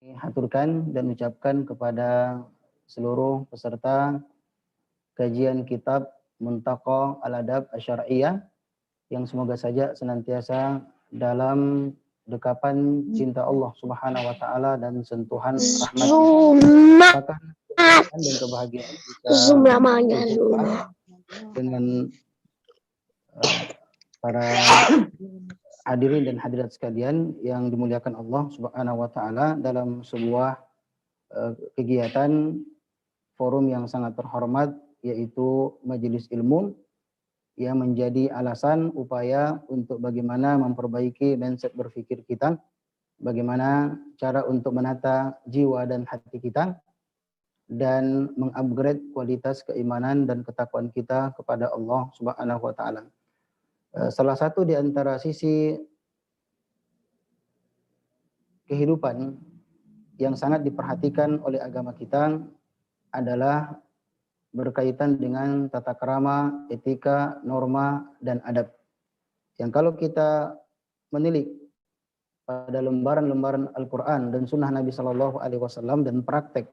Haturkan dan ucapkan kepada seluruh peserta kajian kitab Muntaqa Al-Adab Asy-Syar'iyyah yang semoga saja senantiasa dalam dekapan cinta Allah Subhanahu wa taala dan sentuhan rahmat-Nya. Bahkan kebahagiaan dan kebahagiaan bisa dengan para hadirin dan hadirat sekalian yang dimuliakan Allah Subhanahu wa taala dalam sebuah kegiatan forum yang sangat terhormat, yaitu majelis ilmu yang menjadi alasan upaya untuk bagaimana memperbaiki mindset berpikir kita, bagaimana cara untuk menata jiwa dan hati kita dan mengupgrade kualitas keimanan dan ketakwaan kita kepada Allah Subhanahu wa taala. Salah satu di antara sisi kehidupan yang sangat diperhatikan oleh agama kita adalah berkaitan dengan tata krama, etika, norma, dan adab. Yang kalau kita menilik pada lembaran-lembaran Al-Quran dan Sunnah Nabi Shallallahu Alaihi Wasallam dan praktek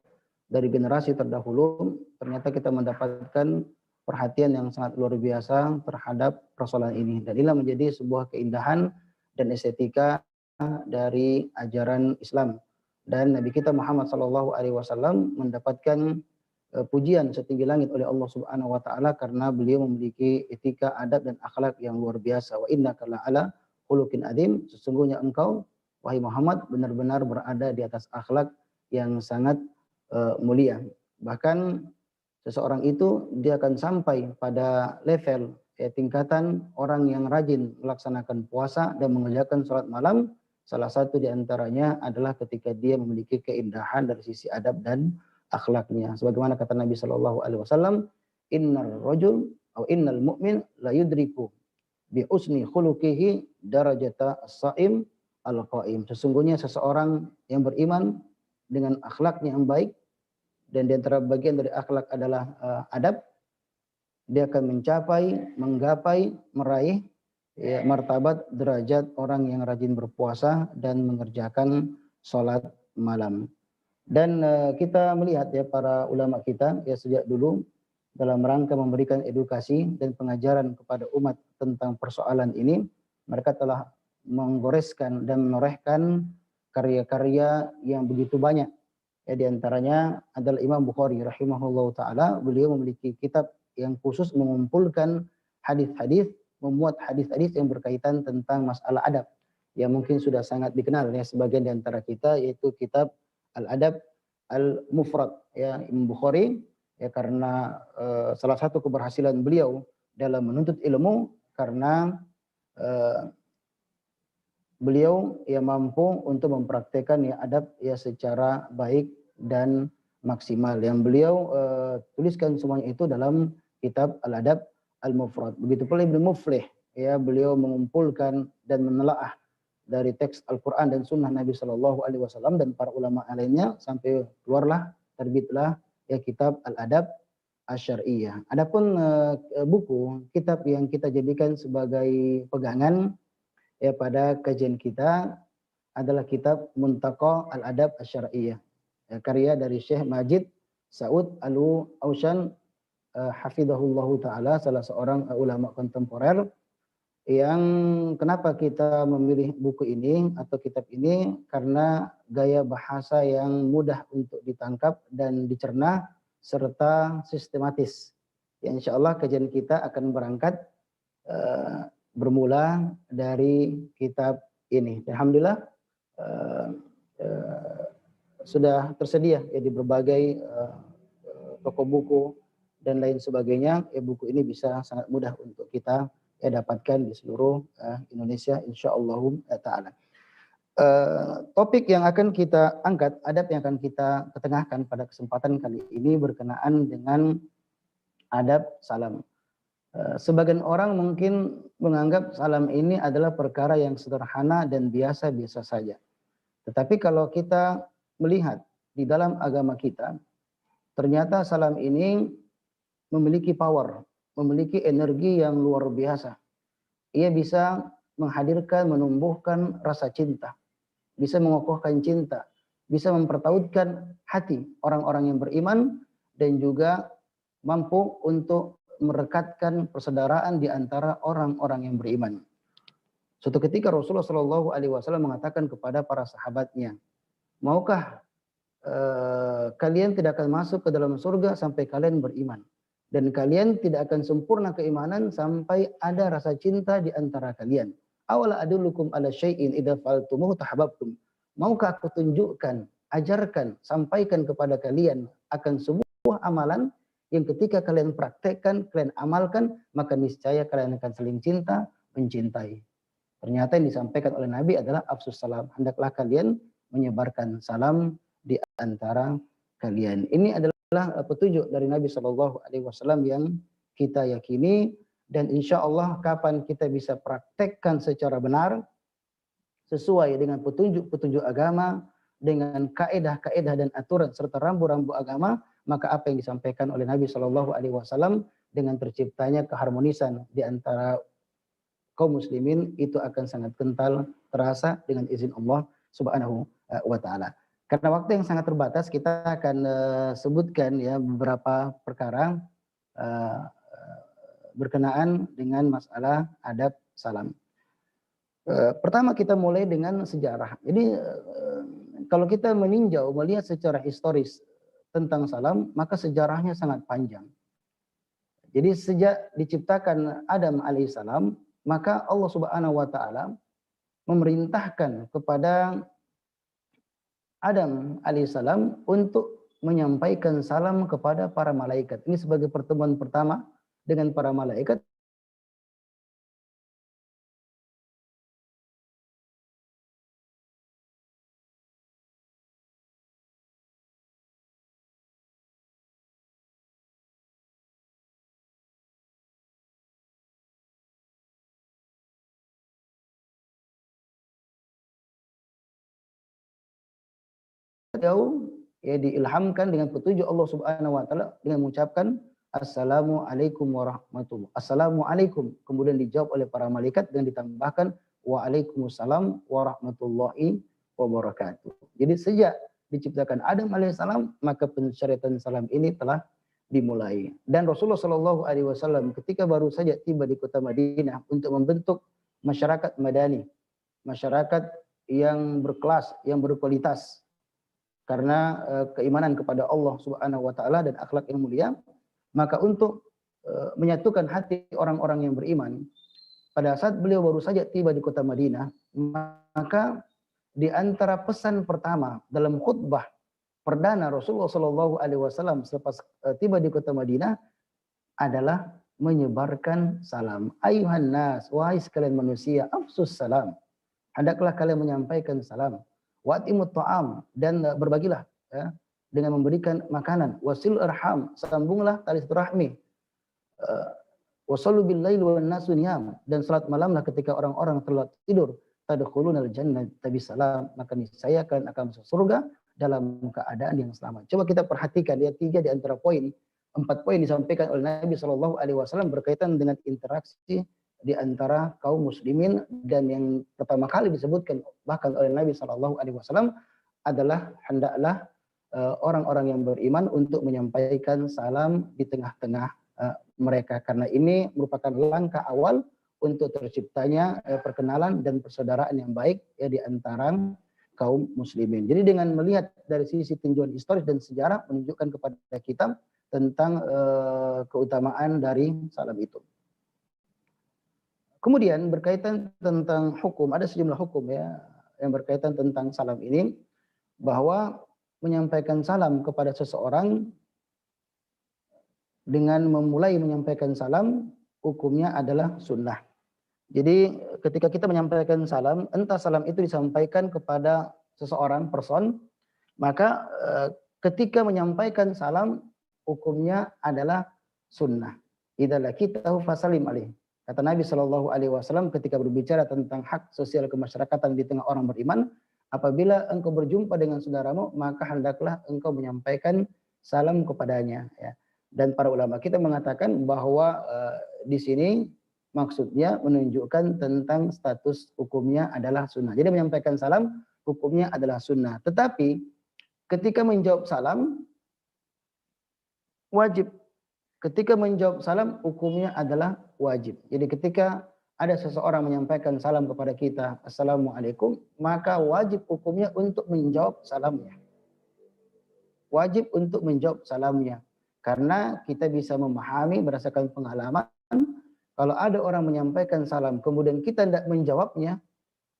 dari generasi terdahulu, ternyata kita mendapatkan perhatian yang sangat luar biasa terhadap persoalan ini. Dan inilah menjadi sebuah keindahan dan estetika dari ajaran Islam. Dan Nabi kita Muhammad Shallallahu Alaihi Wasallam mendapatkan pujian setinggi langit oleh Allah Subhanahu wa taala karena beliau memiliki etika, adab dan akhlak yang luar biasa. Wa innaka la'ala khuluqin adzim, sesungguhnya engkau wahai Muhammad benar-benar berada di atas akhlak yang sangat mulia. Bahkan seseorang itu dia akan sampai pada level tingkatan orang yang rajin melaksanakan puasa dan mengerjakan sholat malam. Salah satu di antaranya adalah ketika dia memiliki keindahan dari sisi adab dan akhlaknya. Sebagaimana kata Nabi Shallallahu Alaihi Wasallam, Innar rajul atau innal mu'min la yudriku bi usni khuluqihi darajata as-saim al-qaim. Sesungguhnya seseorang yang beriman dengan akhlaknya yang baik, dan di antara bagian dari akhlak adalah adab, dia akan mencapai, menggapai, meraih martabat derajat orang yang rajin berpuasa dan mengerjakan sholat malam. Dan kita melihat ya para ulama kita ya sejak dulu dalam rangka memberikan edukasi dan pengajaran kepada umat tentang persoalan ini, mereka telah menggoreskan dan menorehkan karya-karya yang begitu banyak. Ya, di antaranya adalah Imam Bukhari rahimahullah taala, beliau memiliki kitab yang khusus mengumpulkan hadis-hadis, memuat hadis-hadis yang berkaitan tentang masalah adab yang mungkin sudah sangat dikenal ya sebagian di antara kita, yaitu kitab Al-Adab Al-Mufrad ya Imam Bukhari ya, karena salah satu keberhasilan beliau dalam menuntut ilmu karena beliau ya mampu untuk mempraktekkan ya adab ya secara baik dan maksimal. Yang beliau tuliskan semuanya itu dalam kitab Al-Adab Al-Mufrad. Begitu pula Ibnu Muflih ya, beliau mengumpulkan dan menelaah dari teks Al-Quran dan Sunnah Nabi Shallallahu Alaihi Wasallam dan para ulama lainnya sampai keluarlah terbitlah ya kitab Al-Adab Asy-Syar'iyyah. Adapun buku kitab yang kita jadikan sebagai pegangan ya pada kajian kita adalah kitab Muntaqa Al-Adab Asy-Syar'iyyah, ya, karya dari Syekh Majid Saud Al-Aushan hafizahullahu taala, salah seorang ulama kontemporer. Yang kenapa kita memilih buku ini atau kitab ini, karena gaya bahasa yang mudah untuk ditangkap dan dicerna serta sistematis. Ya, insya Allah kajian kita akan berangkat bermula dari kitab ini. Alhamdulillah sudah tersedia ya di berbagai toko buku dan lain sebagainya. Ya, buku ini bisa sangat mudah untuk kita dapatkan di seluruh Indonesia insyaallah taala. Topik yang akan kita angkat, adab yang akan kita ketengahkan pada kesempatan kali ini berkenaan dengan adab salam. Sebagian orang mungkin menganggap salam ini adalah perkara yang sederhana dan biasa-biasa saja. Tetapi kalau kita melihat di dalam agama kita, ternyata salam ini memiliki power, memiliki energi yang luar biasa. Ia bisa menghadirkan, menumbuhkan rasa cinta, bisa mengokohkan cinta, bisa mempertautkan hati orang-orang yang beriman dan juga mampu untuk merekatkan persaudaraan di antara orang-orang yang beriman. Suatu ketika Rasulullah Shallallahu Alaihi Wasallam mengatakan kepada para sahabatnya, maukah kalian tidak akan masuk ke dalam surga sampai kalian beriman, dan kalian tidak akan sempurna keimanan sampai ada rasa cinta di antara kalian. Awala adullukum ala syai'in idza fa'altumuhu tahabbtum. Maukah aku tunjukkan, ajarkan, sampaikan kepada kalian akan sebuah amalan yang ketika kalian praktekkan, kalian amalkan, maka niscaya kalian akan saling cinta, mencintai. Ternyata yang disampaikan oleh Nabi adalah afsus salam. Hendaklah kalian menyebarkan salam di antara kalian. Ini adalah petunjuk dari Nabi Shallallahu Alaihi Wasallam yang kita yakini, dan insya Allah kapan kita bisa praktekkan secara benar sesuai dengan petunjuk-petunjuk agama, dengan kaedah-kaedah dan aturan serta rambu-rambu agama, maka apa yang disampaikan oleh Nabi Shallallahu Alaihi Wasallam dengan terciptanya keharmonisan di antara kaum muslimin itu akan sangat kental terasa dengan izin Allah Subhanahu wa taala. Karena waktu yang sangat terbatas, kita akan sebutkan ya beberapa perkara berkenaan dengan masalah adab salam. Pertama kita mulai dengan sejarah. Jadi kalau kita meninjau melihat secara historis tentang salam, maka sejarahnya sangat panjang. Jadi sejak diciptakan Adam alaihissalam, maka Allah Subhanahu wa taala memerintahkan kepada Adam alaihissalam untuk menyampaikan salam kepada para malaikat. Ini sebagai pertemuan pertama dengan para malaikat. Jauh ya diilhamkan dengan petunjuk Allah Subhanahu wa taala dengan mengucapkan Assalamualaikum warahmatullahi. Assalamualaikum, kemudian dijawab oleh para malaikat dan ditambahkan Waalaikumsalam warahmatullahi wabarakatuh. Jadi sejak diciptakan Adam alaihissalam, maka pensyariatan salam ini telah dimulai. Dan Rasulullah Shallallahu Alaihi Wasallam ketika baru saja tiba di kota Madinah untuk membentuk masyarakat Madani, masyarakat yang berkelas, yang berkualitas, karena keimanan kepada Allah Subhanahu wa taala dan akhlak yang mulia, maka untuk menyatukan hati orang-orang yang beriman, pada saat beliau baru saja tiba di kota Madinah, maka di antara pesan pertama dalam khutbah perdana Rasulullah Shallallahu Alaihi Wasallam selepas tiba di kota Madinah adalah menyebarkan salam. Ayuhan nas, wahai sekalian manusia, afsus salam. Hendaklah kalian menyampaikan salam. Wa'timut ta'am, dan berbagilah ya, dengan memberikan makanan. Wasil arham, sambunglah tali silaturahmi. Wasallu bil laili wan nasu niyam, dan salat malamlah ketika orang-orang telah tidur. Tadkhulunal jannata bisalam, maka niscaya kalian akan masuk surga dalam keadaan yang selamat. Coba kita perhatikan ya 3 di antara poin, 4 poin disampaikan oleh Nabi Shallallahu Alaihi Wasallam berkaitan dengan interaksi di antara kaum muslimin, dan yang pertama kali disebutkan bahkan oleh Nabi Shallallahu Alaihi Wasallam adalah hendaklah orang-orang yang beriman untuk menyampaikan salam di tengah-tengah mereka, karena ini merupakan langkah awal untuk terciptanya perkenalan dan persaudaraan yang baik ya di antara kaum muslimin. Jadi dengan melihat dari sisi tinjauan historis dan sejarah menunjukkan kepada kita tentang keutamaan dari salam itu. Kemudian berkaitan tentang hukum, ada sejumlah hukum ya yang berkaitan tentang salam ini, bahwa menyampaikan salam kepada seseorang dengan memulai menyampaikan salam hukumnya adalah sunnah. Jadi ketika kita menyampaikan salam, entah salam itu disampaikan kepada seseorang, person, maka ketika menyampaikan salam hukumnya adalah sunnah. Idza laqitahu fasalim alaih. Kata Nabi Shallallahu Alaihi Wasallam ketika berbicara tentang hak sosial kemasyarakatan di tengah orang beriman, apabila engkau berjumpa dengan saudaramu, maka hendaklah engkau menyampaikan salam kepadanya. Ya. Dan para ulama kita mengatakan bahwa di sini maksudnya menunjukkan tentang status hukumnya adalah sunnah. Jadi menyampaikan salam hukumnya adalah sunnah. Tetapi ketika menjawab salam wajib. Ketika menjawab salam hukumnya adalah wajib. Jadi ketika ada seseorang menyampaikan salam kepada kita, Assalamualaikum, maka wajib hukumnya untuk menjawab salamnya. Wajib untuk menjawab salamnya. Karena kita bisa memahami berdasarkan pengalaman, kalau ada orang menyampaikan salam, kemudian kita tidak menjawabnya,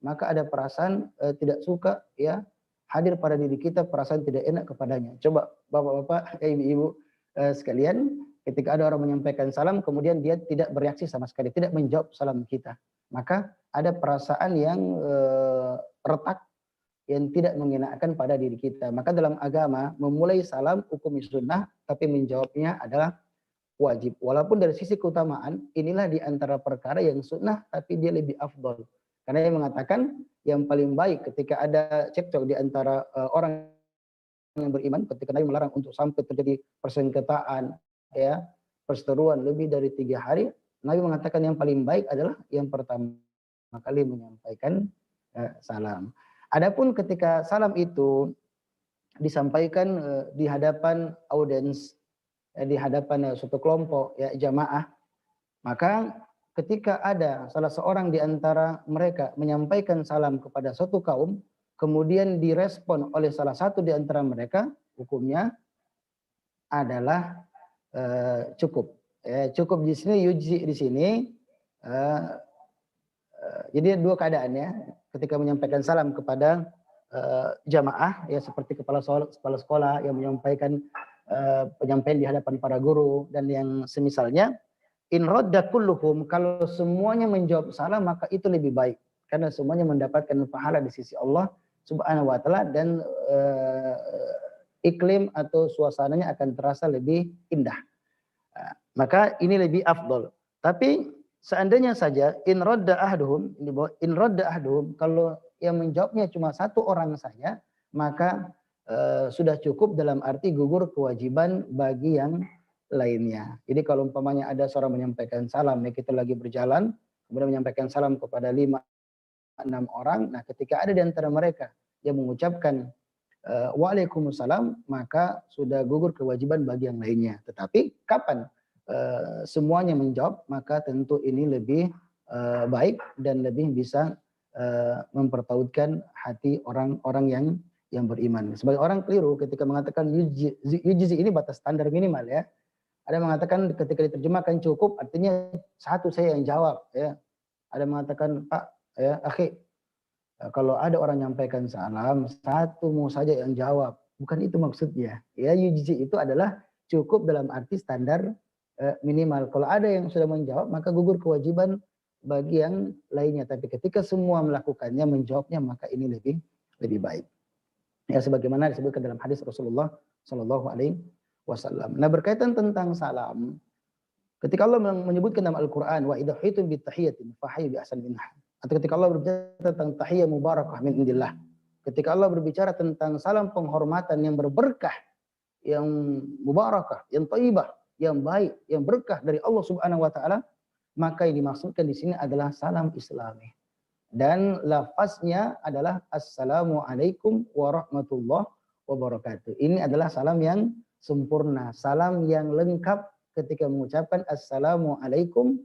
maka ada perasaan tidak suka, ya, hadir pada diri kita, perasaan tidak enak kepadanya. Coba bapak-bapak, ibu-ibu sekalian, ketika ada orang menyampaikan salam, kemudian dia tidak bereaksi sama sekali, tidak menjawab salam kita, maka ada perasaan yang retak, yang tidak mengenakan pada diri kita. Maka dalam agama, memulai salam hukum sunnah, tapi menjawabnya adalah wajib. Walaupun dari sisi keutamaan, inilah di antara perkara yang sunnah, tapi dia lebih afdol. Karena dia mengatakan yang paling baik ketika ada cekcok di antara orang yang beriman, ketika Nabi melarang untuk sampai terjadi persengketaan, ya, perseteruan lebih dari 3 hari, Nabi mengatakan yang paling baik adalah yang pertama kali menyampaikan salam. Adapun ketika salam itu disampaikan di hadapan audiens, di hadapan suatu kelompok, ya, jamaah, maka ketika ada salah seorang di antara mereka menyampaikan salam kepada suatu kaum, kemudian direspon oleh salah satu di antara mereka, hukumnya adalah cukup. Cukup di sini, yujzi di sini. Jadi dua keadaannya. Ketika menyampaikan salam kepada jamaah, ya, seperti kepala sekolah yang menyampaikan penyampaian di hadapan para guru dan yang semisalnya. In radda kulluhum, kalau semuanya menjawab salam maka itu lebih baik, karena semuanya mendapatkan pahala di sisi Allah Subhanahu wa taala, dan iklim atau suasananya akan terasa lebih indah. Maka ini lebih afdol. Tapi seandainya saja in radda ahduhum, kalau yang menjawabnya cuma satu orang saja, maka sudah cukup, dalam arti gugur kewajiban bagi yang lainnya. Jadi kalau umpamanya ada seorang menyampaikan salam, ya, kita lagi berjalan, kemudian menyampaikan salam kepada 5-6 orang, nah ketika ada di antara mereka yang mengucapkan Waalaikumsalam, maka sudah gugur kewajiban bagi yang lainnya. Tetapi kapan semuanya menjawab, maka tentu ini lebih baik dan lebih bisa mempertautkan hati orang-orang yang beriman. Sebagai orang keliru ketika mengatakan yujzi ini batas standar minimal, ya. Ada mengatakan ketika diterjemahkan cukup, artinya satu saya yang jawab, ya. Ada mengatakan, Pak, ya, akhi, kalau ada orang menyampaikan salam, satumu saja yang jawab. Bukan itu maksudnya. Ya, yujzi itu adalah cukup dalam arti standar minimal. Kalau ada yang sudah menjawab, maka gugur kewajiban bagi yang lainnya. Tapi ketika semua melakukannya, menjawabnya, maka ini lebih baik. Ya, sebagaimana disebutkan dalam hadis Rasulullah Shallallahu Alaihi Wasallam. Nah, berkaitan tentang salam, ketika Allah menyebutkan dalam Al-Quran, wa idza huyitum bittahiyatin fahayyu bi ahsani minha. Atau ketika Allah berbicara tentang tahiyya mubarakah min indillah. Ketika Allah berbicara tentang salam penghormatan yang berberkah, yang mubarakah, yang thayyibah, yang baik, yang berkah dari Allah Subhanahu wa taala, maka yang dimaksudkan di sini adalah salam Islami. Dan lafaznya adalah Assalamualaikum warahmatullahi wabarakatuh. Ini adalah salam yang sempurna, salam yang lengkap ketika mengucapkan Assalamualaikum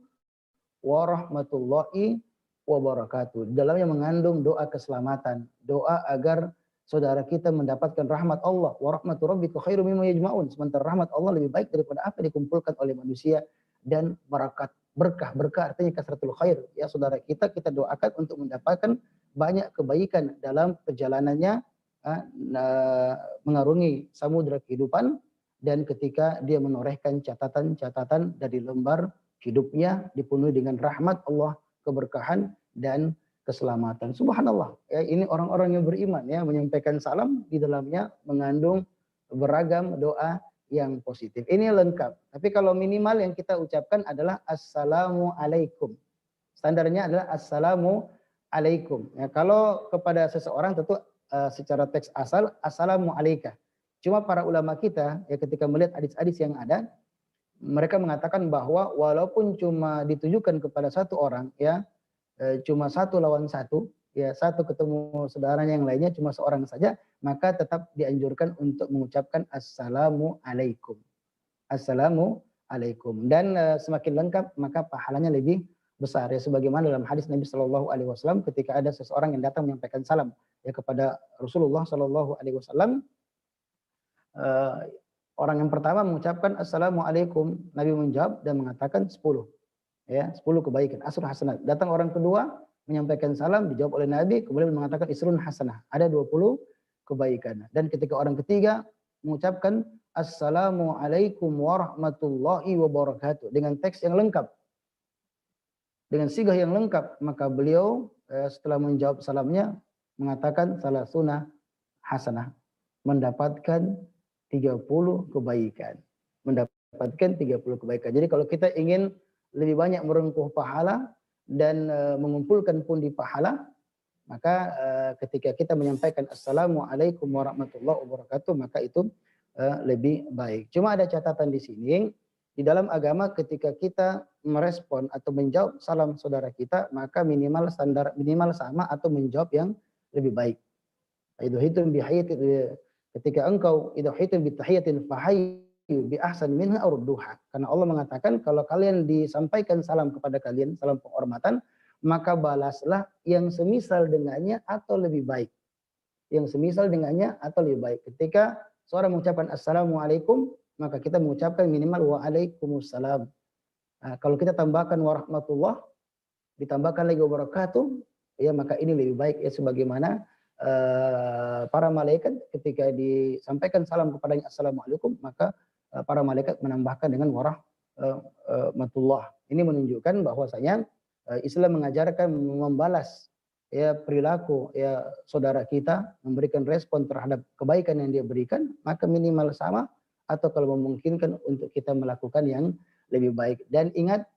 warahmatullahi wabarakatuh. Di dalamnya mengandung doa keselamatan, doa agar saudara kita mendapatkan rahmat Allah. Wa rahmatu rabbika khairum mimma yajma'un. Sementara rahmat Allah lebih baik daripada apa yang dikumpulkan oleh manusia, dan barakat, berkah artinya kasratul khair. Ya, saudara kita doakan untuk mendapatkan banyak kebaikan dalam perjalanannya mengarungi samudra kehidupan, dan ketika dia menorehkan catatan-catatan dari lembar hidupnya dipenuhi dengan rahmat Allah, keberkahan dan keselamatan. Subhanallah. Ya, ini orang-orang yang beriman, ya, menyampaikan salam di dalamnya mengandung beragam doa yang positif. Ini lengkap. Tapi kalau minimal yang kita ucapkan adalah Assalamualaikum. Standarnya adalah Assalamualaikum. Ya, kalau kepada seseorang tentu secara teks asal Assalamualaikum. Cuma para ulama kita, ya, ketika melihat hadis-hadis yang ada, mereka mengatakan bahwa walaupun cuma ditujukan kepada satu orang, ya, cuma satu lawan satu, ya satu ketemu saudaranya yang lainnya cuma seorang saja, maka tetap dianjurkan untuk mengucapkan assalamualaikum. Assalamualaikum. Dan semakin lengkap maka pahalanya lebih besar ya, sebagaimana dalam hadis Nabi Shallallahu Alaihi Wasallam ketika ada seseorang yang datang menyampaikan salam ya kepada Rasulullah Shallallahu Alaihi Wasallam, orang yang pertama mengucapkan assalamualaikum, Nabi menjawab dan mengatakan 10 ya, 10 kebaikan, asrul hasanat. Datang orang kedua menyampaikan salam, dijawab oleh Nabi, kemudian mengatakan isrun hasanah, ada 20 kebaikan. Dan ketika orang ketiga mengucapkan assalamualaikum warahmatullahi wabarakatuh dengan teks yang lengkap, dengan sigah yang lengkap, maka beliau setelah menjawab salamnya mengatakan salasuna hasanah, mendapatkan 30 kebaikan. Mendapatkan 30 kebaikan. Jadi kalau kita ingin lebih banyak merengkuh pahala dan mengumpulkan pundi pahala, maka ketika kita menyampaikan assalamualaikum warahmatullahi wabarakatuh, maka itu lebih baik. Cuma ada catatan di sini, di dalam agama ketika kita merespon atau menjawab salam saudara kita, maka minimal standar minimal sama atau menjawab yang lebih baik. Ketika engkau idhuhitum bitahiyatin fahayyu bi ahsan minha aw rudduha. Karena Allah mengatakan kalau kalian disampaikan salam kepada kalian, salam penghormatan, maka balaslah yang semisal dengannya atau lebih baik. Yang semisal dengannya atau lebih baik. Ketika seorang mengucapkan assalamualaikum, maka kita mengucapkan minimal waalaikumsalam. Nah, kalau kita tambahkan warahmatullah, ditambahkan lagi wabarakatuh, ya maka ini lebih baik ya, sebagaimana para malaikat ketika disampaikan salam kepadanya assalamualaikum, maka para malaikat menambahkan dengan warahmatullah. Ini menunjukkan bahwasanya Islam mengajarkan membalas ya perilaku ya saudara kita, memberikan respon terhadap kebaikan yang dia berikan, maka minimal sama atau kalau memungkinkan untuk kita melakukan yang lebih baik. Dan ingat,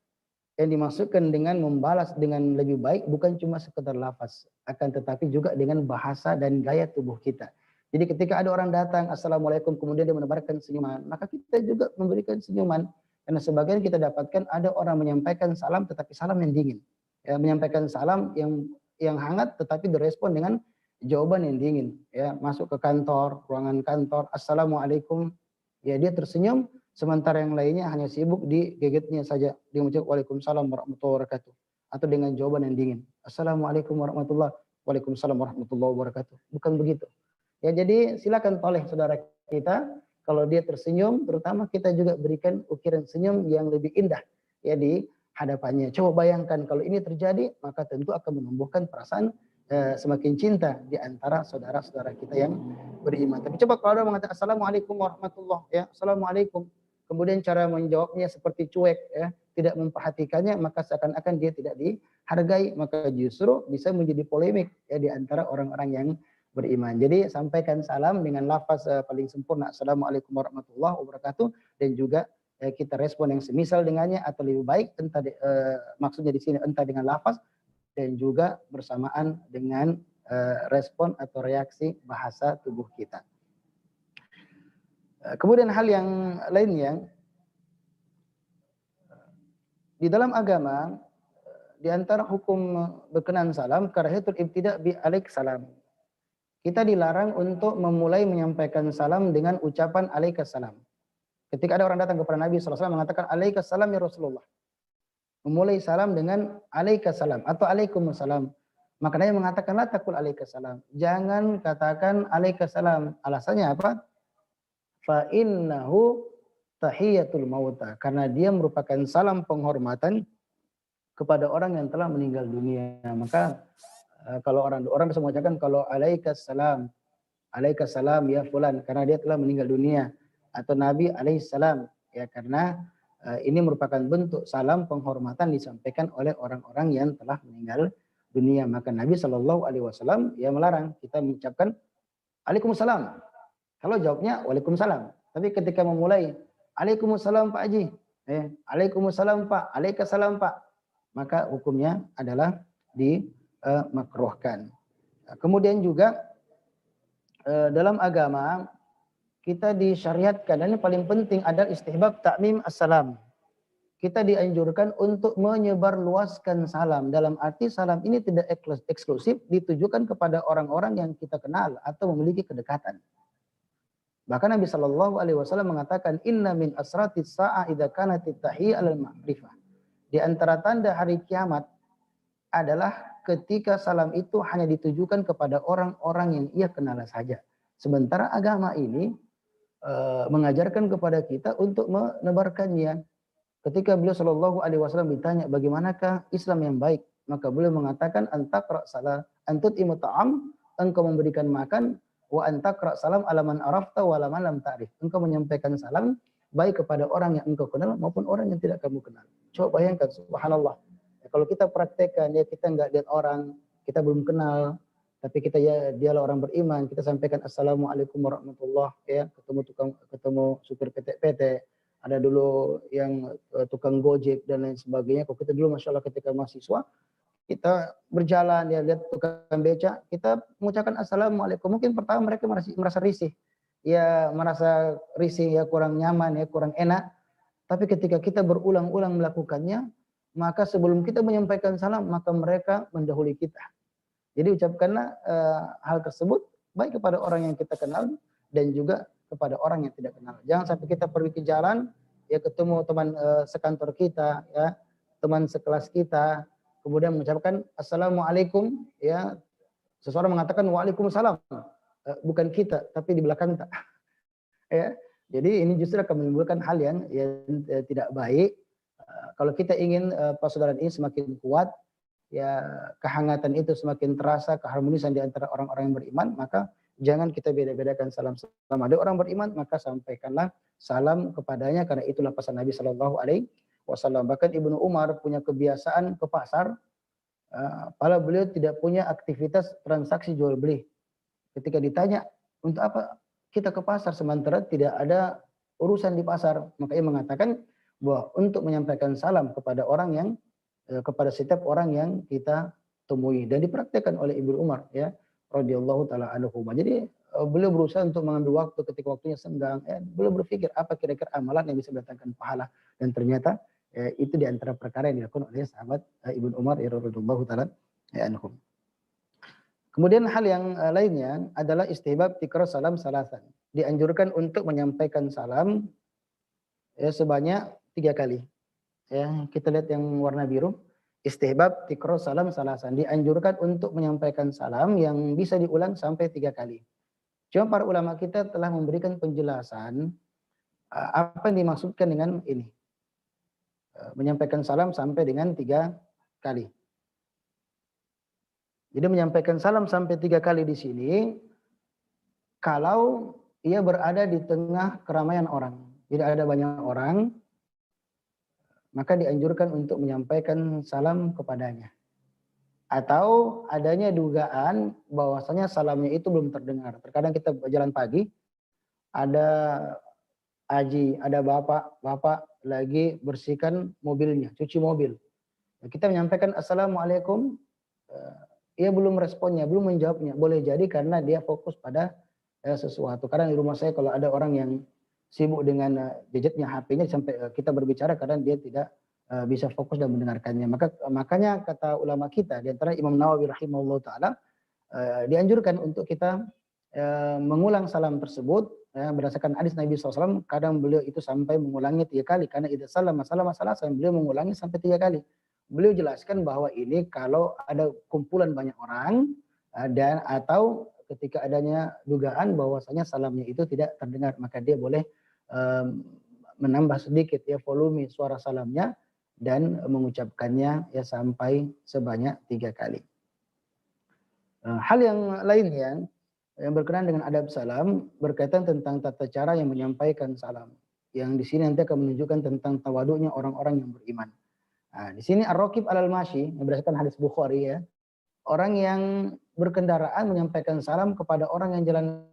yang dimaksudkan dengan membalas dengan lebih baik bukan cuma sekedar lafaz, akan tetapi juga dengan bahasa dan gaya tubuh kita. Jadi ketika ada orang datang assalamualaikum kemudian dia menebarkan senyuman, maka kita juga memberikan senyuman. Karena sebagian kita dapatkan ada orang menyampaikan salam tetapi salam yang dingin, ya, menyampaikan salam yang hangat tetapi direspon dengan jawaban yang dingin. Ya, masuk ke kantor, ruangan kantor, assalamualaikum, ya dia tersenyum, sementara yang lainnya hanya sibuk di gadgetnya saja. Dia mengucap waalaikumsalam warahmatullahi wabarakatuh. Atau dengan jawaban yang dingin. Assalamualaikum warahmatullahi wabarakatuh. Waalaikumsalam warahmatullahi wabarakatuh. Bukan begitu. Ya, jadi silakan toleh saudara kita. Kalau dia tersenyum, terutama kita juga berikan ukiran senyum yang lebih indah ya di hadapannya. Coba bayangkan kalau ini terjadi, maka tentu akan menumbuhkan perasaan semakin cinta di antara saudara-saudara kita yang beriman. Tapi coba kalau ada mengatakan assalamualaikum warahmatullahi, ya assalamualaikum, kemudian cara menjawabnya seperti cuek ya, tidak memperhatikannya, maka seakan-akan dia tidak dihargai, maka justru bisa menjadi polemik ya di antara orang-orang yang beriman. Jadi sampaikan salam dengan lafaz paling sempurna, assalamualaikum warahmatullahi wabarakatuh, dan juga kita respon yang semisal dengannya atau lebih baik, entah maksudnya di sini entah dengan lafaz dan juga bersamaan dengan respon atau reaksi bahasa tubuh kita. Kemudian hal yang lainnya, di dalam agama, di antara hukum berkenan salam, karahiyatul ibtida' bi alaik salam. Kita dilarang untuk memulai menyampaikan salam dengan ucapan alaikassalam. Ketika ada orang datang kepada Nabi SAW mengatakan alaikassalam ya Rasulullah, memulai salam dengan alaikassalam atau alaikumussalam, maka Nabi mengatakan la taqul alaikassalam, jangan katakan alaikassalam. Alasannya apa? Fa innahu tahiyatul mauta, karena dia merupakan salam penghormatan kepada orang yang telah meninggal dunia. Maka kalau orang bisa mengucapkan kalau alaikassalam ya fulan, karena dia telah meninggal dunia, atau Nabi alaihissalam ya karena ini merupakan bentuk salam penghormatan disampaikan oleh orang-orang yang telah meninggal dunia. Maka Nabi Shallallahu Alaihi Wasallam ya melarang kita mengucapkan Waalaikumsalam. Kalau jawabnya Waalaikumsalam. Tapi ketika memulai Waalaikumsalam Pak Haji, Waalaikumsalam Pak, Waalaikumsalam Pak, maka hukumnya adalah dimakruhkan. Kemudian juga dalam agama kita disyariatkan, dan ini paling penting adalah istihbab ta'mim assalam. kita dianjurkan untuk menyebarluaskan salam. Dalam arti salam ini tidak eksklusif ditujukan kepada orang-orang yang kita kenal atau memiliki kedekatan. Bahkan Nabi Shallallahu Alaihi Wasallam mengatakan, Inna min asratis sa'ah idza kanat at-tahiyya alal ma'rifah. Di antara tanda hari kiamat adalah ketika salam itu hanya ditujukan kepada orang-orang yang ia kenal saja. Sementara agama ini mengajarkan kepada kita untuk menebarkannya. Ketika beliau Shallallahu Alaihi Wasallam ditanya bagaimanakah Islam yang baik, maka beliau mengatakan antaqra salam, antut imut'am, engkau memberikan makan, wa antaqra salam alaman arafta wa alaman lam ta'rif. Engkau menyampaikan salam baik kepada orang yang engkau kenal maupun orang yang tidak kamu kenal. Coba bayangkan, subhanallah. Ya, kalau kita praktekkan, ya kita nggak lihat orang, kita belum kenal, tapi kita ya dialah orang beriman, kita sampaikan assalamualaikum warahmatullah, ya ketemu supir PT, ada dulu yang tukang gojek dan lain sebagainya. Kalau kita dulu masya Allah ketika mahasiswa, kita berjalan ya lihat tukang beca, kita mengucapkan assalamualaikum. Mungkin pertama mereka merasa risih, ya merasa risih, ya kurang nyaman, ya kurang enak. Tapi ketika kita berulang-ulang melakukannya, maka sebelum kita menyampaikan salam, maka mereka mendahului kita. Jadi ucapkanlah hal tersebut baik kepada orang yang kita kenal dan juga kepada orang yang tidak kenal. Jangan sampai kita pergi ke jalan, ya ketemu teman sekantor kita, ya teman sekelas kita, kemudian mengucapkan assalamualaikum, ya seseorang mengatakan waalaikumsalam, bukan kita, tapi di belakang tak. Ya, jadi ini justru akan menimbulkan hal yang tidak baik. Kalau kita ingin persaudaraan ini semakin kuat, ya kehangatan itu semakin terasa, keharmonisan di antara orang-orang yang beriman, maka jangan kita beda-bedakan salam. Selama ada orang beriman, maka sampaikanlah salam kepadanya, karena itulah pesan Nabi Shallallahu Alaihi Wasallam. Bahkan Ibnu Umar punya kebiasaan ke pasar, padahal beliau tidak punya aktivitas transaksi jual beli. Ketika ditanya untuk apa kita ke pasar sementara tidak ada urusan di pasar, maka ia mengatakan bahwa untuk menyampaikan salam kepada orang yang kepada setiap orang yang kita temui, dan dipraktekkan oleh Ibnu Umar, ya radhiyallahu taala anhu. Jadi beliau berusaha untuk mengambil waktu ketika waktunya senggang, beliau berpikir apa kira-kira amalan yang bisa mendatangkan pahala, dan ternyata itu di antara perkara yang dilakukan oleh sahabat Ibnu Umar radhiyallahu taala anhu. Kemudian hal yang lainnya adalah istihbab tikrar salam salasan. Dianjurkan untuk menyampaikan salam ya sebanyak 3 kali. Ya, kita lihat yang warna biru. Istihbab tikrar salam salasan. Dianjurkan untuk menyampaikan salam yang bisa diulang sampai 3 kali. Cuma para ulama kita telah memberikan penjelasan apa yang dimaksudkan dengan ini. Menyampaikan salam sampai dengan 3 kali. Jadi menyampaikan salam sampai 3 kali di sini, kalau ia berada di tengah keramaian orang, tidak ada banyak orang, maka dianjurkan untuk menyampaikan salam kepadanya. Atau adanya dugaan bahwasanya salamnya itu belum terdengar. Terkadang kita berjalan pagi, ada aji, ada bapak lagi bersihkan mobilnya, cuci mobil. Kita menyampaikan assalamualaikum, ia belum responnya, belum menjawabnya. Boleh jadi karena dia fokus pada sesuatu. Kadang di rumah saya kalau ada orang yang sibuk dengan gadgetnya, HP-nya, sampai kita berbicara kadang dia tidak bisa fokus dan mendengarkannya. Makanya kata ulama kita, di antara Imam Nawawi rahimahullah taala, dianjurkan untuk kita mengulang salam tersebut berdasarkan hadis Nabi SAW. Kadang beliau itu sampai mengulangi 3 kali, karena idza salama salasan, beliau mengulangi sampai 3 kali. Beliau jelaskan bahwa ini kalau ada kumpulan banyak orang dan atau ketika adanya dugaan bahwasanya salamnya itu tidak terdengar, maka dia boleh menambah sedikit ya volume suara salamnya dan mengucapkannya ya sampai sebanyak 3 kali. Hal yang lainnya yang berkenaan dengan adab salam berkaitan tentang tata cara yang menyampaikan salam. Yang di sini nanti akan menunjukkan tentang tawaduknya orang-orang yang beriman. Nah, di sini ar-raqib alal masyi, berdasarkan hadis Bukhari ya. Orang yang berkendaraan menyampaikan salam kepada orang yang jalan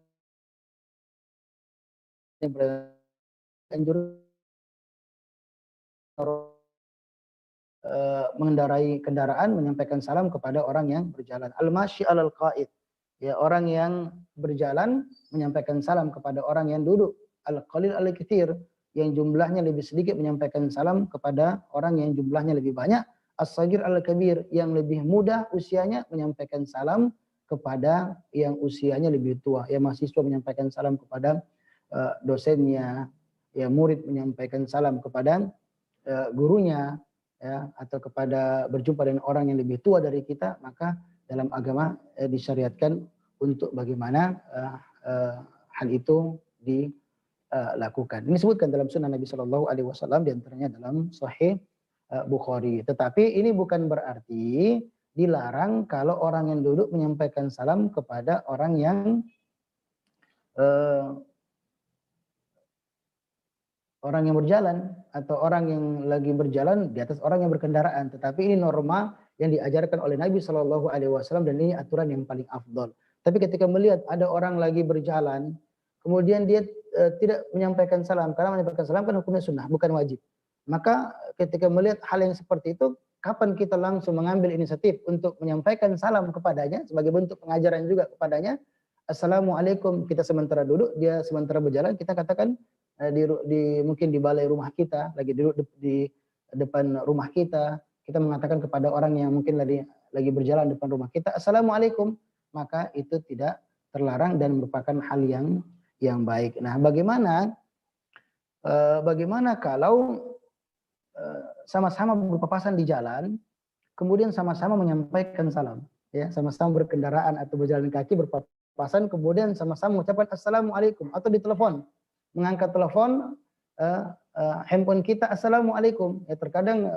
mengendarai kendaraan menyampaikan salam kepada orang yang berjalan. Al-masyi alal qa'id. Ya, orang yang berjalan menyampaikan salam kepada orang yang duduk. Al-qalil al-katsir. yang jumlahnya lebih sedikit menyampaikan salam kepada orang yang jumlahnya lebih banyak. As-saghir al-kabir, yang lebih muda usianya menyampaikan salam kepada yang usianya lebih tua. Ya, mahasiswa menyampaikan salam kepada dosennya, ya murid menyampaikan salam kepada gurunya, ya, atau kepada berjumpa dengan orang yang lebih tua dari kita, maka dalam agama disyariatkan untuk bagaimana hal itu dilakukan. Ini disebutkan dalam sunnah Nabi Shallallahu Alaihi Wasallam, diantaranya dalam Sahih Bukhari. Tetapi ini bukan berarti dilarang kalau orang yang duduk menyampaikan salam kepada orang yang berjalan atau orang yang lagi berjalan di atas orang yang berkendaraan. Tetapi ini norma yang diajarkan oleh Nabi Shallallahu Alaihi Wasallam dan ini aturan yang paling afdol. Tapi ketika melihat ada orang lagi berjalan, kemudian dia tidak menyampaikan salam, karena menyampaikan salam kan hukumnya sunnah, bukan wajib. Maka ketika melihat hal yang seperti itu, kapan kita langsung mengambil inisiatif untuk menyampaikan salam kepadanya sebagai bentuk pengajaran juga kepadanya. Assalamualaikum, kita sementara duduk, dia sementara berjalan, kita katakan mungkin di balai rumah kita, lagi duduk di depan rumah kita mengatakan kepada orang yang mungkin lagi berjalan depan rumah kita, Assalamualaikum, maka itu tidak terlarang dan merupakan hal yang baik. Nah, bagaimana kalau sama-sama berpapasan di jalan, kemudian sama-sama menyampaikan salam, ya, sama-sama berkendaraan atau berjalan kaki berpapasan, kemudian sama-sama mengucapkan Assalamualaikum, atau di telepon, mengangkat telepon handphone kita, Assalamualaikum. Ya, terkadang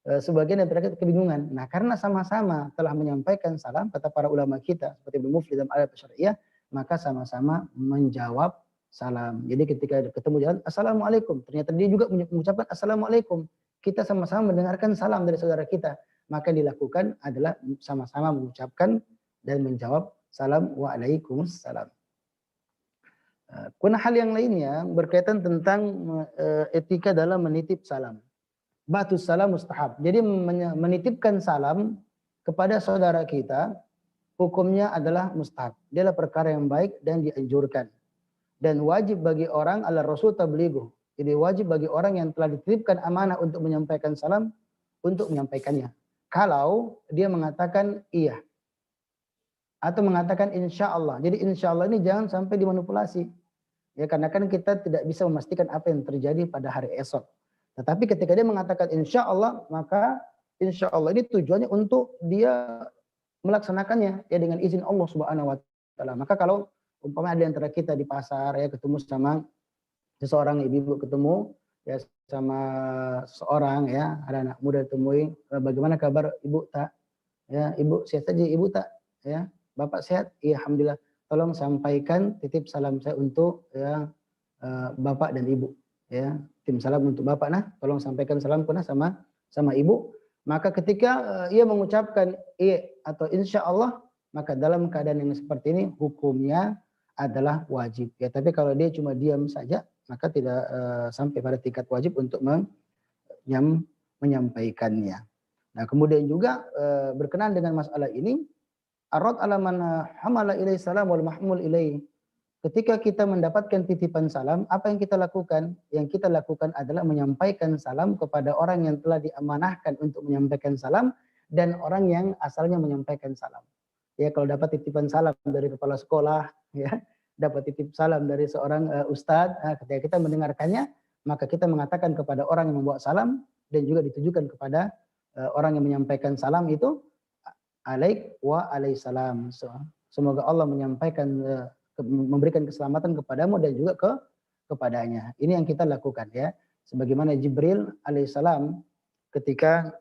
sebagian yang terkait kebingungan. Nah, karena sama-sama telah menyampaikan salam, kata para ulama kita seperti Ibnu Muflih dalam Adab Syariah, maka sama-sama menjawab salam. Jadi ketika ketemu jalan, Assalamualaikum, ternyata dia juga mengucapkan Assalamualaikum, kita sama-sama mendengarkan salam dari saudara kita, maka dilakukan adalah sama-sama mengucapkan dan menjawab salam, waalaikumsalam. Kuna hal yang lainnya berkaitan tentang etika dalam menitip salam. Batus salam mustahab. Jadi menitipkan salam kepada saudara kita hukumnya adalah mustahab. Dia adalah perkara yang baik dan dianjurkan. Dan wajib bagi orang ala rasul tablighu. Jadi wajib bagi orang yang telah dititipkan amanah untuk menyampaikan salam untuk menyampaikannya. Kalau dia mengatakan iya atau mengatakan insya Allah. Jadi insya Allah ini jangan sampai dimanipulasi. Ya, karena kan kita tidak bisa memastikan apa yang terjadi pada hari esok. Tetapi ketika dia mengatakan insya Allah, maka insya Allah ini tujuannya untuk dia melaksanakannya ya dengan izin Allah Subhanahu Wa Taala. Maka kalau umpamanya ada antara kita di pasar ya ketemu sama seseorang ibu-ibu, ketemu ya sama seorang ya ada anak muda ditemui, bagaimana kabar ibu tak? Ya ibu sehat saja, ibu tak? Ya bapak sehat? Iya alhamdulillah. Tolong sampaikan titip salam saya untuk ya bapak dan ibu ya, tim salam untuk bapak nah, tolong sampaikan salam kuna sama ibu. Maka ketika ia mengucapkan iya atau insya Allah, maka dalam keadaan yang seperti ini hukumnya adalah wajib ya. Tapi kalau dia cuma diam saja, maka tidak sampai pada tingkat wajib untuk menyampaikannya. Nah kemudian juga berkenaan dengan masalah ini, arad ala man hamala ilai salam wal mahmul ilai. Ketika kita mendapatkan titipan salam, apa yang kita lakukan? Yang kita lakukan adalah menyampaikan salam kepada orang yang telah diamanahkan untuk menyampaikan salam dan orang yang asalnya menyampaikan salam. Ya kalau dapat titipan salam dari kepala sekolah, ya dapat titip salam dari seorang ustadz, ketika kita mendengarkannya, maka kita mengatakan kepada orang yang membawa salam dan juga ditujukan kepada orang yang menyampaikan salam itu, alaik wa alaihissalam. Semoga Allah menyampaikan memberikan keselamatan kepadamu dan juga kepadanya. Ini yang kita lakukan ya. Sebagaimana Jibril alaihissalam ketika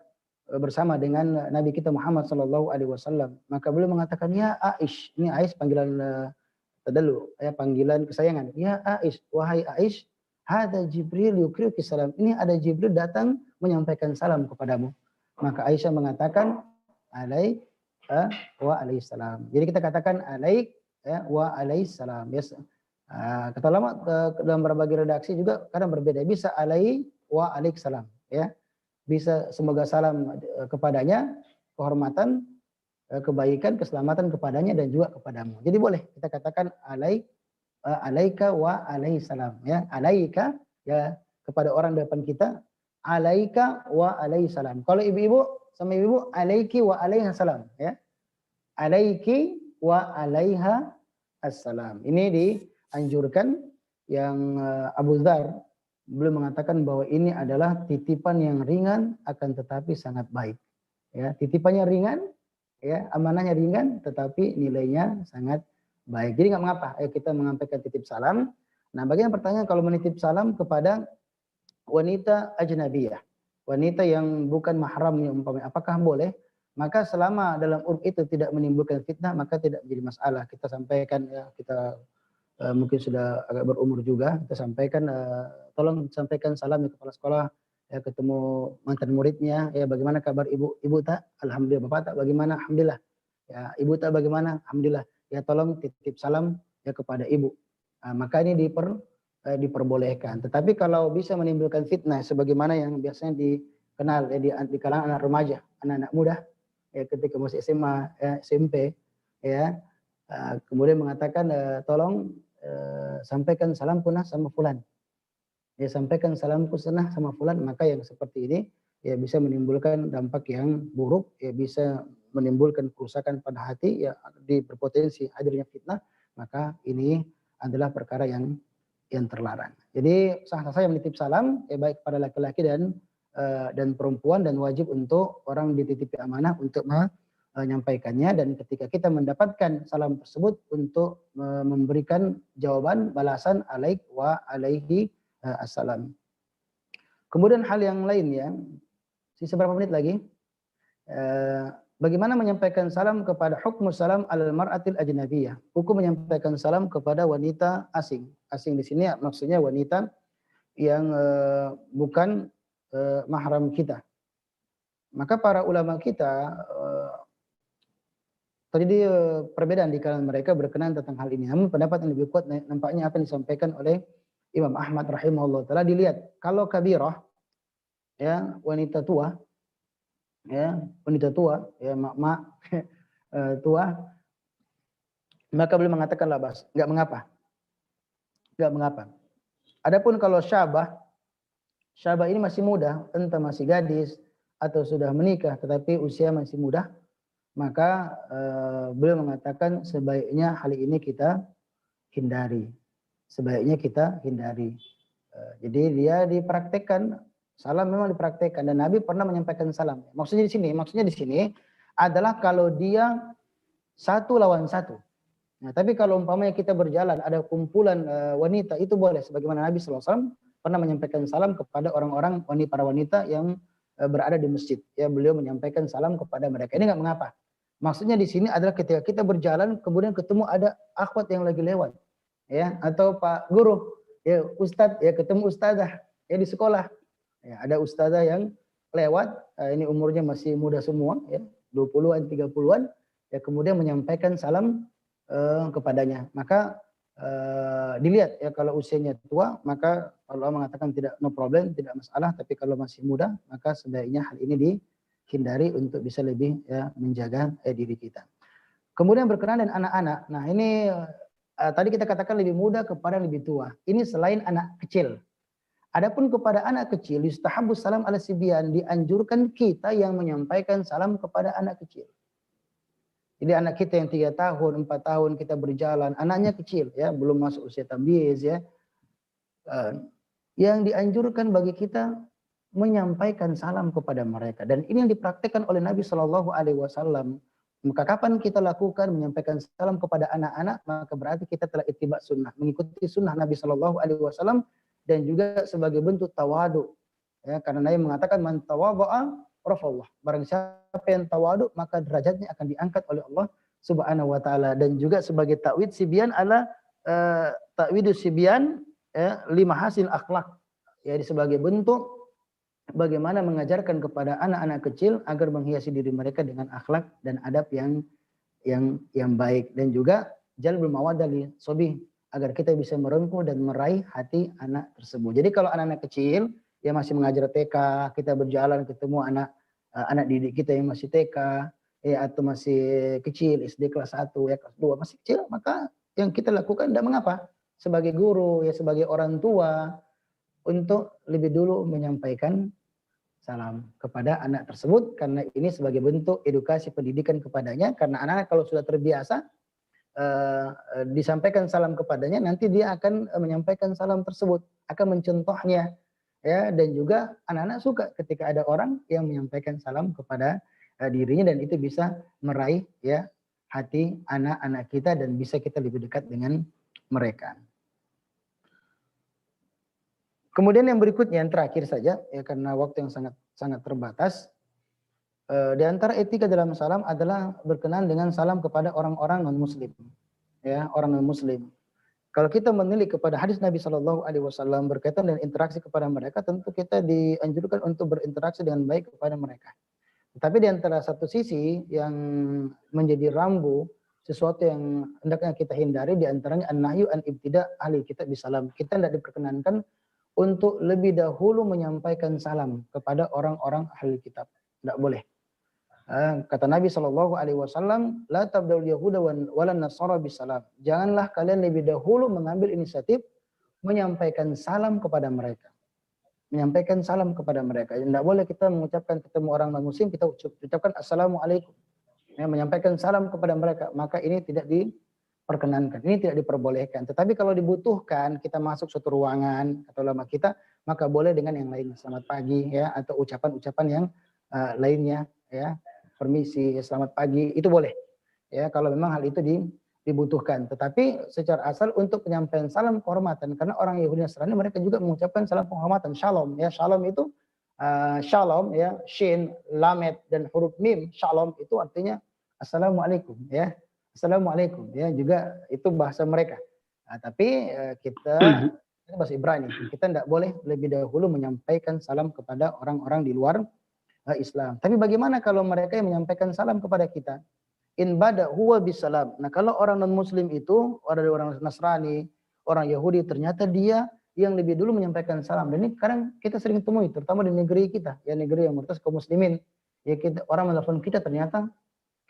bersama dengan Nabi kita Muhammad sallallahu alaihi wasallam, maka beliau mengatakan ya Aish. Ini Aish panggilan tadalu ya, panggilan kesayangan. Ya Aish, wahai Aish, hada Jibril yukriuki salam. Ini ada Jibril datang menyampaikan salam kepadamu. Maka Aisyah mengatakan alaik wa alaihissalam. Jadi kita katakan alaik ya, wa alaihissalam. Yes. Kata ulama dalam berbagai redaksi juga kadang berbeda. Bisa alai wa alaihissalam ya. Bisa semoga salam kepadanya, kehormatan, kebaikan, keselamatan kepadanya dan juga kepadamu. Jadi boleh kita katakan alaika wa alaihissalam ya. Alaika ya kepada orang depan kita, alaika wa alaihissalam. Kalau ibu-ibu sama ibu alaiki wa alaihissalam, ya. Alaiki wa alaiha assalam. Ini dianjurkan yang Abu Dzar beliau mengatakan bahwa ini adalah titipan yang ringan akan tetapi sangat baik. Ya, titipannya ringan, ya, amanahnya ringan tetapi nilainya sangat baik. Jadi nggak mengapa ayo kita menyampaikan titip salam. Nah, bagian pertanyaan kalau menitip salam kepada wanita ajnabiyah, wanita yang bukan mahramnya umpamanya, apakah boleh? Maka selama dalam uruf itu tidak menimbulkan fitnah maka tidak menjadi masalah. Kita sampaikan, ya, kita mungkin sudah agak berumur juga, kita sampaikan tolong sampaikan salam ya kepala sekolah, ya, ketemu mantan muridnya, ya, bagaimana kabar ibu? Ibu tak? Alhamdulillah. Bapak tak? Bagaimana? Alhamdulillah. Ya, ibu tak bagaimana? Alhamdulillah. Ya, tolong titip salam ya kepada ibu. Nah, maka ini diperbolehkan. Tetapi kalau bisa menimbulkan fitnah sebagaimana yang biasanya dikenal, ya, di kalangan anak remaja, anak-anak muda, ya, ketika masih SMA, ya, SMP, ya, kemudian mengatakan tolong sampaikan salam punah sama fulan, ya, sampaikan salam punah sama fulan. Maka yang seperti ini ya bisa menimbulkan dampak yang buruk, ya, bisa menimbulkan kerusakan pada hati, ya, berpotensi hadirnya fitnah. Maka ini adalah perkara yang terlarang. Jadi sah-sah saya menitip salam, ya, baik pada laki-laki dan perempuan, dan wajib untuk orang dititipi amanah untuk menyampaikannya, dan ketika kita mendapatkan salam tersebut untuk memberikan jawaban balasan alaik wa alaihi assalam. Kemudian hal yang lainnya, sisa berapa menit lagi? Bagaimana menyampaikan salam kepada hukmus salam al mar'atil ajnabiyah? Hukum menyampaikan salam kepada wanita asing. Asing di sini maksudnya wanita yang bukan mahram kita. Maka para ulama kita terjadi perbedaan di kalangan mereka berkenaan tentang hal ini. Namun pendapat yang lebih kuat nampaknya apa yang disampaikan oleh Imam Ahmad rahimahullah taala. Dilihat kalau kabirah, ya, wanita tua, ya, wanita tua, ya, mak tua, maka beliau mengatakan labas, nggak mengapa, nggak mengapa. Adapun kalau syabah ini masih muda, entah masih gadis atau sudah menikah tetapi usia masih muda, maka beliau mengatakan sebaiknya hal ini kita hindari. Sebaiknya kita hindari. Jadi dia dipraktekkan, salam memang dipraktekkan, dan Nabi pernah menyampaikan salam. Maksudnya di sini adalah kalau dia satu lawan satu. Nah, tapi kalau umpamanya kita berjalan ada kumpulan wanita, itu boleh, sebagaimana Nabi SAW pernah menyampaikan salam kepada orang-orang para wanita yang berada di masjid. Ya, beliau menyampaikan salam kepada mereka. Ini nggak mengapa. Maksudnya di sini adalah ketika kita berjalan kemudian ketemu ada akhwat yang lagi lewat, ya, atau Pak Guru, ya, Ustadz, ya, ketemu Ustadzah, ya, di sekolah, ya, ada Ustadzah yang lewat, ini umurnya masih muda semua, ya, 20-an 30-an, ya, kemudian menyampaikan salam kepadanya. Maka dilihat, ya, kalau usianya tua maka Allah mengatakan tidak, no problem, tidak masalah. Tapi kalau masih muda maka sebaiknya hal ini dihindari untuk bisa lebih, ya, menjaga diri kita. Kemudian berkenaan dengan anak-anak. Nah, ini tadi kita katakan lebih muda kepada lebih tua. Ini selain anak kecil. Adapun kepada anak kecil, yustahabus salam ala sibyan, dianjurkan kita yang menyampaikan salam kepada anak kecil. Jadi anak kita yang 3 tahun, 4 tahun kita berjalan, anaknya kecil, ya, belum masuk usia tamyiz, ya. Yang dianjurkan bagi kita menyampaikan salam kepada mereka, dan ini yang dipraktikkan oleh Nabi Shallallahu alaihi wasallam. Maka kapan kita lakukan menyampaikan salam kepada anak-anak, maka berarti kita telah ittiba sunnah, mengikuti sunnah Nabi Shallallahu alaihi wasallam, dan juga sebagai bentuk tawadu, ya, karena Nabi mengatakan man tawadha'a rafa'allah. Barang siapa yang tawadu maka derajatnya akan diangkat oleh Allah Subhanahu wa taala. Dan juga sebagai takwid sibyan ala takwidus sibyan, ya, lima hasil akhlak. Jadi sebagai bentuk bagaimana mengajarkan kepada anak-anak kecil agar menghiasi diri mereka dengan akhlak dan adab yang baik, dan juga jalbul mawaddah li sobi, agar kita bisa merengkuh dan meraih hati anak tersebut. Jadi kalau anak-anak kecil ya masih mengajar TK, kita berjalan ketemu anak didik kita yang masih TK, ya, atau masih kecil SD kelas 1, ya, kelas 2 masih kecil, maka yang kita lakukan tidak mengapa sebagai guru, ya, sebagai orang tua, untuk lebih dulu menyampaikan salam kepada anak tersebut, karena ini sebagai bentuk edukasi pendidikan kepadanya, karena anak-anak kalau sudah terbiasa disampaikan salam kepadanya, nanti dia akan menyampaikan salam tersebut, akan mencontohnya, ya. Dan juga anak-anak suka ketika ada orang yang menyampaikan salam kepada dirinya, dan itu bisa meraih ya hati anak-anak kita dan bisa kita lebih dekat dengan mereka. Kemudian yang berikutnya, yang terakhir saja, ya karena waktu yang sangat terbatas. Di antara etika dalam salam adalah berkenan dengan salam kepada orang-orang non-Muslim, ya, orang non-Muslim. Kalau kita menilik kepada hadis Nabi Shallallahu Alaihi Wasallam berkaitan dengan interaksi kepada mereka, tentu kita dianjurkan untuk berinteraksi dengan baik kepada mereka. Tapi di antara satu sisi yang menjadi rambu sesuatu yang hendaknya kita hindari, di antaranya an-nahyu an ibtida ahli kitab bisalam. Kita tidak diperkenankan untuk lebih dahulu menyampaikan salam kepada orang-orang ahli kitab. Tidak boleh. Kata Nabi Shallallahu Alaihi Wasallam, la tabda'ul yahuda walan nasara bisalam. Janganlah kalian lebih dahulu mengambil inisiatif menyampaikan salam kepada mereka. Menyampaikan salam kepada mereka. Tidak boleh kita mengucapkan ketemu orang non-muslim, kita ucapkan assalamualaikum. Ya, menyampaikan salam kepada mereka. Maka ini tidak diperkenankan, ini tidak diperbolehkan. Tetapi kalau dibutuhkan, kita masuk suatu ruangan atau lama kita, maka boleh dengan yang lainnya. Selamat pagi, ya, atau ucapan-ucapan yang lainnya, ya. Permisi, selamat pagi, itu boleh. Ya, kalau memang hal itu dibutuhkan. Tetapi secara asal untuk penyampaian salam kehormatan, karena orang Yahudi Nasrani mereka juga mengucapkan salam penghormatan, shalom. Ya, shalom itu shalom, ya, shin, lamet dan huruf mim. Shalom itu artinya assalamualaikum, ya. Assalamualaikum, ya, juga itu bahasa mereka. Nah, tapi kita itu bahasa Ibrani. Kita tidak boleh lebih dahulu menyampaikan salam kepada orang-orang di luar Islam. Tapi bagaimana kalau mereka yang menyampaikan salam kepada kita? In bada huwa bisalam. Nah, kalau orang non-muslim itu, orang Nasrani, orang Yahudi, ternyata dia yang lebih dulu menyampaikan salam. Dan ini kadang kita sering temui, terutama di negeri kita, ya, negeri yang mayoritas kaum muslimin. Ya, orang menelpon kita, ternyata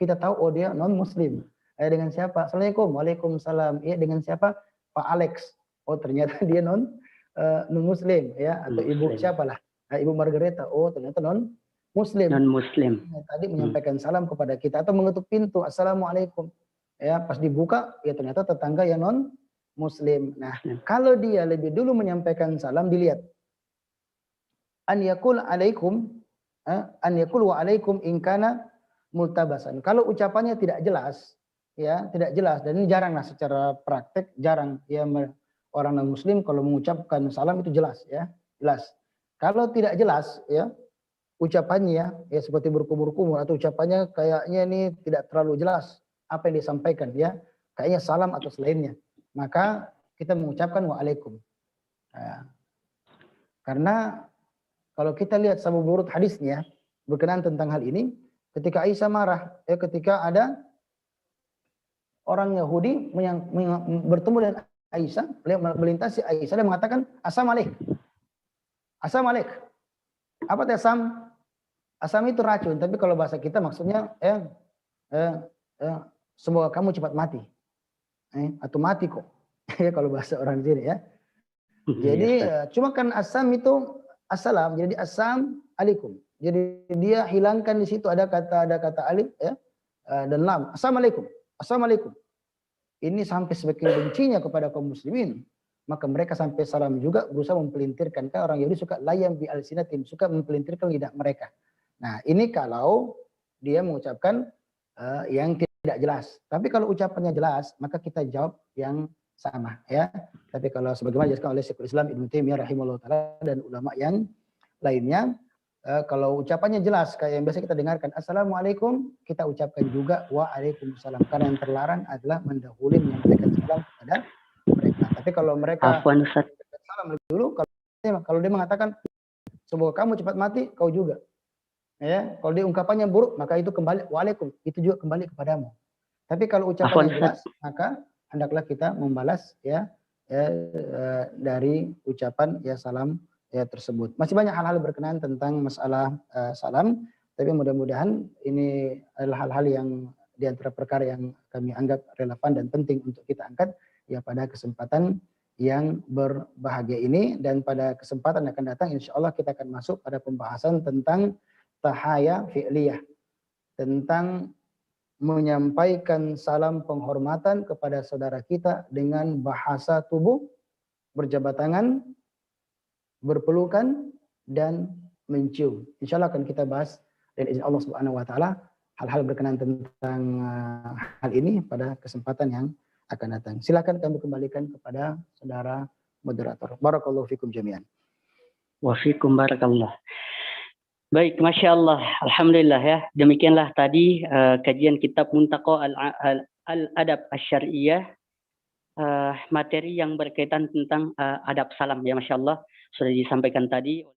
kita tahu, oh dia non-muslim. Dengan siapa? Assalamualaikum. Waalaikumsalam. Ya, dengan siapa? Pak Alex. Oh, ternyata dia non-muslim, ya, atau ibu siapalah. Ibu Margareta. Oh, ternyata non-muslim. Tadi menyampaikan salam kepada kita atau mengetuk pintu, assalamualaikum. Ya, pas dibuka, ya ternyata tetangga yang non-muslim. Nah, kalau dia lebih dulu menyampaikan salam, dilihat. An yakul wa alaikum ingkana multabasan. Kalau ucapannya tidak jelas, ya, tidak jelas, dan ini jarang lah secara praktek, jarang ya orang non-muslim kalau mengucapkan salam itu jelas, ya, jelas. Kalau tidak jelas, ya, ucapannya ya seperti berkumur-kumur atau ucapannya kayaknya ini tidak terlalu jelas apa yang disampaikan, ya, kayaknya salam atau selainnya, maka kita mengucapkan waalaikum. Nah, karena kalau kita lihat sabab nurut hadisnya berkenaan tentang hal ini, ketika Aisyah marah, ya, ketika ada orang Yahudi bertemu dengan Aisyah, melintasi Aisyah dan mengatakan assalamualaikum. Assalamualaikum. Apa itu asam? Asam itu racun, tapi kalau bahasa kita maksudnya semoga kamu cepat mati. Atau mati kok. Ya, kalau bahasa orang sini, ya. Jadi cuma kan asam itu assalam, jadi assam alaikum. Jadi dia hilangkan di situ ada kata alif, ya, dan lam. Assalamualaikum. Assalamualaikum. Ini sampai sebagai bencinya kepada kaum muslimin. Maka mereka sampai salam juga berusaha mempelintirkan. Kan orang Yahudi suka layam bi alsinatim, suka mempelintirkan lidah mereka. Nah, ini kalau dia mengucapkan yang tidak jelas. Tapi kalau ucapannya jelas, maka kita jawab yang sama, ya. Tapi kalau sebagaimana dijelaskan oleh Syekhul Islam Ibnu Taimiyah rahimahullah taala dan ulama yang lainnya, kalau ucapannya jelas kayak yang biasa kita dengarkan assalamualaikum, kita ucapkan juga waalaikumsalam, karena yang terlarang adalah mendahului menyampaikan salam kepada mereka. Tapi kalau mereka salam lebih dulu, kalau dia mengatakan semoga kamu cepat mati, kau juga. Ya, kalau dia ungkapannya buruk, maka itu kembali waalaikum, itu juga kembali kepadamu. Tapi kalau ucapannya jelas, maka hendaklah kita membalas, ya, dari ucapan ya salam ya tersebut. Masih banyak hal-hal berkenaan tentang masalah salam, tapi mudah-mudahan ini adalah hal-hal yang di antara perkara yang kami anggap relevan dan penting untuk kita angkat ya pada kesempatan yang berbahagia ini. Dan pada kesempatan yang akan datang insya Allah kita akan masuk pada pembahasan tentang tahaya fi'liyah, tentang menyampaikan salam penghormatan kepada saudara kita dengan bahasa tubuh, berjabat tangan, berpelukan, dan mencium. Insya Allah akan kita bahas dan izin Allah Subhanahu Wa Taala hal-hal berkenaan tentang hal ini pada kesempatan yang akan datang. Silakan kami kembalikan kepada saudara moderator. Barakallahu fikum jami'an. Wa fikum barakallah. Baik, Masya Allah, Alhamdulillah ya. Demikianlah tadi kajian kitab Muntaqa Al-Adab Asy-Syar'iyyah, materi yang berkaitan tentang adab salam ya, Masya Allah, sudah disampaikan tadi.